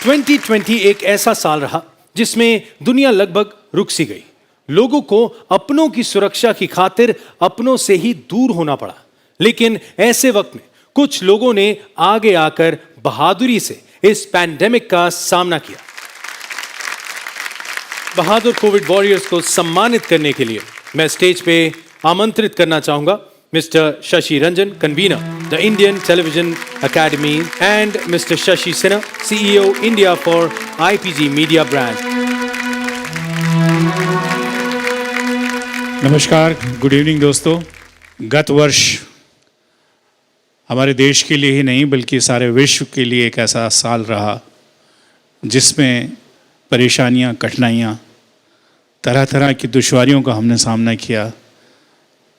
2020 एक ऐसा साल रहा जिसमें दुनिया लगभग रुक सी गई। लोगों को अपनों की सुरक्षा की खातिर अपनों से ही दूर होना पड़ा। लेकिन ऐसे वक्त में कुछ लोगों ने आगे आकर बहादुरी से इस पैंडेमिक का सामना किया। बहादुर कोविड वॉरियर्स को सम्मानित करने के लिए मैं स्टेज पे आमंत्रित करना चाहूंगा mister Shashi Ranjan, convener the Indian television academy, and mister Shashi Sinha, CEO India for IPG media brand. नमस्कार, गुड इवनिंग दोस्तों। गत वर्ष हमारे देश के लिए ही नहीं बल्कि सारे विश्व के लिए एक ऐसा साल रहा जिसमें परेशानियां, कठिनाइयां, तरह तरह की दुश्वारियों का हमने सामना किया।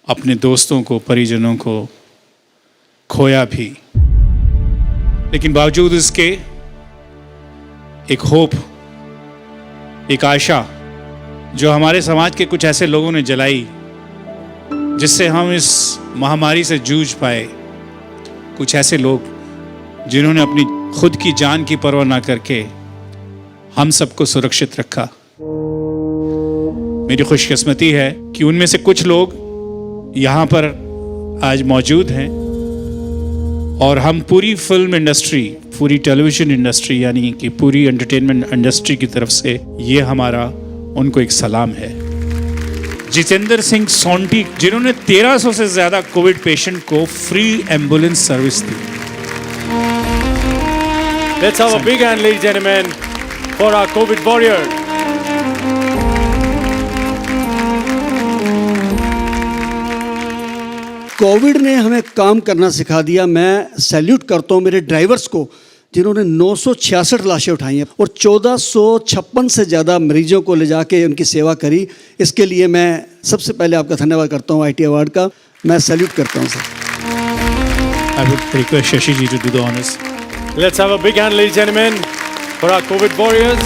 अपने दोस्तों को, परिजनों को खोया भी, लेकिन बावजूद इसके एक होप, एक आशा जो हमारे समाज के कुछ ऐसे लोगों ने जलाई जिससे हम इस महामारी से जूझ पाए। कुछ ऐसे लोग जिन्होंने अपनी खुद की जान की परवाह ना करके हम सबको सुरक्षित रखा। मेरी खुशकिस्मती है कि उनमें से कुछ लोग यहाँ पर आज मौजूद हैं और हम पूरी फिल्म इंडस्ट्री, पूरी टेलीविजन इंडस्ट्री यानी कि पूरी एंटरटेनमेंट इंडस्ट्री की तरफ से ये हमारा उनको एक सलाम है। जितेंद्र सिंह सोंटी जिन्होंने 1300 से ज़्यादा कोविड पेशेंट को free ambulance service the. Let's have a big hand, ladies and gentlemen, for our COVID warrior. Covid ने हमें काम करना सिखा दिया। मैं सैल्यूट करता हूँ मेरे ड्राइवर्स को जिन्होंने 966 लाशें उठाई हैं और 1456 से ज़्यादा मरीजों को ले जाके उनकी सेवा करी। इसके लिए मैं सबसे पहले आपका धन्यवाद करता हूँ IT अवार्ड का। मैं सैल्यूट करता हूँ sir. I would request Shashi ji to do the honors. Let's have a big hand, ladies and gentlemen, for our COVID warriors.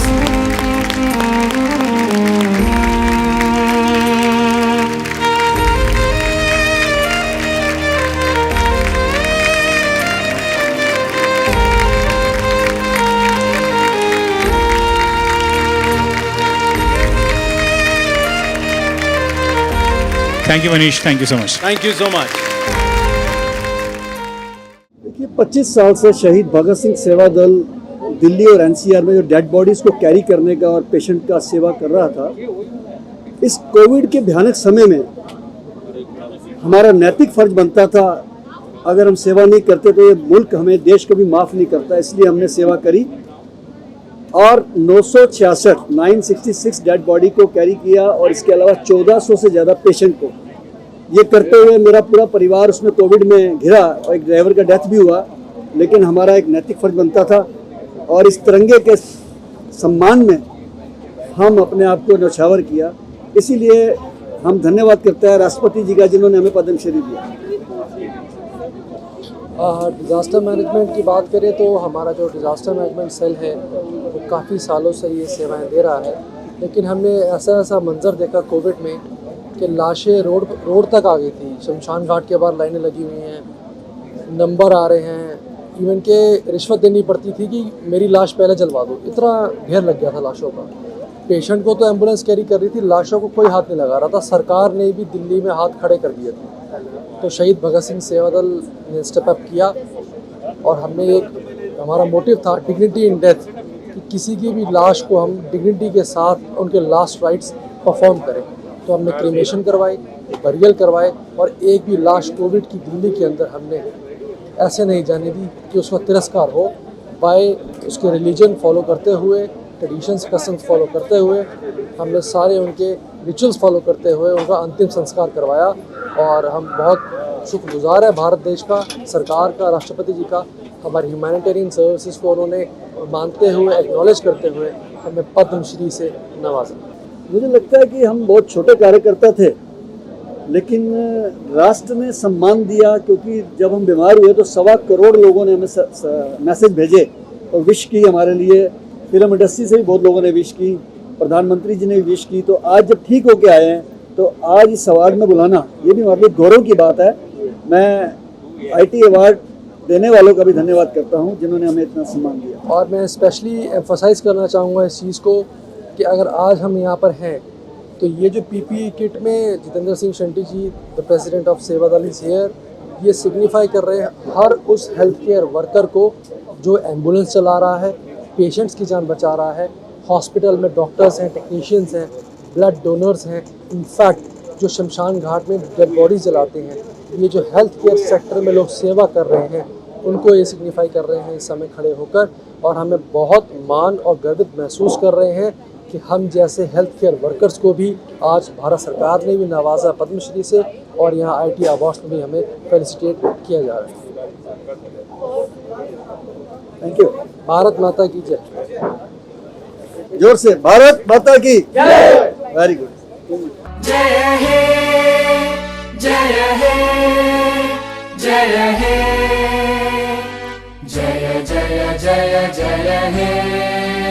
Thank you Manish, thank you so much. Thank you so much. देखिए 25 साल से शहीद भगत सिंह सेवा दल दिल्ली और NCR में जो dead bodies को कैरी करने का और पेशेंट का सेवा कर रहा था, इस कोविड के भयानक समय में हमारा नैतिक फर्ज बनता था। अगर हम सेवा नहीं करते तो ये मुल्क हमें, देश को भी माफ़ नहीं करता। इसलिए हमने सेवा करी और 966 डेड बॉडी को कैरी किया और इसके अलावा 1400 से ज़्यादा पेशेंट को। ये करते हुए मेरा पूरा परिवार उसमें कोविड में घिरा और एक ड्राइवर का डेथ भी हुआ, लेकिन हमारा एक नैतिक फर्ज बनता था और इस तिरंगे के सम्मान में हम अपने आप को न्यौछावर किया। इसीलिए हम धन्यवाद करते हैं राष्ट्रपति जी का जिन्होंने हमें पद्मश्री दिया। डिज़ास्टर मैनेजमेंट की बात करें तो हमारा जो डिज़ास्टर मैनेजमेंट सेल है वो काफ़ी सालों से ये सेवाएं दे रहा है, लेकिन हमने ऐसा मंज़र देखा कोविड में कि लाशें रोड तक आ गई थी। शमशान घाट के बाहर लाइनें लगी हुई हैं, नंबर आ रहे हैं, इवन के रिश्वत देनी पड़ती थी कि मेरी लाश पहले जलवा दो। इतना ढेर लग गया था लाशों का। पेशेंट को तो एम्बुलेंस कैरी कर रही थी, लाशों को कोई हाथ नहीं लगा रहा था। सरकार ने भी दिल्ली में हाथ खड़े कर दिए थे। तो शहीद भगत सिंह सेवा दल ने स्टेप अप किया और हमने एक हमारा मोटिव था डिग्निटी इन डेथ, कि किसी की भी लाश को हम डिग्निटी के साथ उनके लास्ट राइट्स परफॉर्म करें। तो हमने क्रीमेशन करवाई, बरियल करवाए और एक भी लाश कोविड की दिल्ली के अंदर हमने ऐसे नहीं जाने दी कि उसका तिरस्कार हो। बाय उसके रिलीजन फॉलो करते हुए, ट्रेडिशंस, कस्टम्स फॉलो करते हुए, हमने सारे उनके रिचुअल्स फॉलो करते हुए उनका अंतिम संस्कार करवाया। और हम बहुत शुक्रगुजार हैं भारत देश का, सरकार का, राष्ट्रपति जी का। हमारी ह्यूमैनिटेरियन सर्विसेज को उन्होंने मानते हुए, एक्नॉलेज करते हुए हमें पद्मश्री से नवाजा। मुझे लगता है कि हम बहुत छोटे कार्यकर्ता थे, लेकिन राष्ट्र ने सम्मान दिया, क्योंकि जब हम बीमार हुए तो 1.25 करोड़ लोगों ने हमें मैसेज भेजे और विश की हमारे लिए। फिल्म इंडस्ट्री से भी बहुत लोगों ने विश की, प्रधानमंत्री जी ने भी विश की। तो आज जब ठीक होके आए हैं तो आज इस अवार्ड में बुलाना ये भी हमारे लिए गौरव की बात है। मैं IT अवार्ड देने वालों का भी धन्यवाद करता हूँ जिन्होंने हमें इतना सम्मान दिया। और मैं स्पेशली एम्फोसाइज करना चाहूँगा इस चीज़ को कि अगर आज हम यहाँ पर हैं तो ये जो पीपीई किट में जितेंद्र सिंह शंटी जी, द प्रेसिडेंट ऑफ सेवा दल इज हियर, ये सिग्निफाई कर रहे हैं हर उस हेल्थ केयर वर्कर को जो एम्बुलेंस चला रहा है, पेशेंट्स की जान बचा रहा है, हॉस्पिटल में डॉक्टर्स हैं, टेक्नीशियंस हैं, ब्लड डोनर्स हैं, इनफैक्ट जो शमशान घाट में डेड बॉडीज जलाते हैं, ये जो हेल्थ केयर सेक्टर में लोग सेवा कर रहे हैं उनको ये सिग्निफाई कर रहे हैं इस समय खड़े होकर। और हमें बहुत मान और गर्वित महसूस कर रहे हैं कि हम जैसे हेल्थ केयर वर्कर्स को भी आज भारत सरकार ने भी नवाजा पद्मश्री से और यहाँ IT अवार्ड्स में भी हमें फेलिसिटेट किया जा रहा है। Thank you. भारत माता की जय। जोर से भारत माता की जय। Very good. जय हे जय हे जय हे जय जय जय जय हे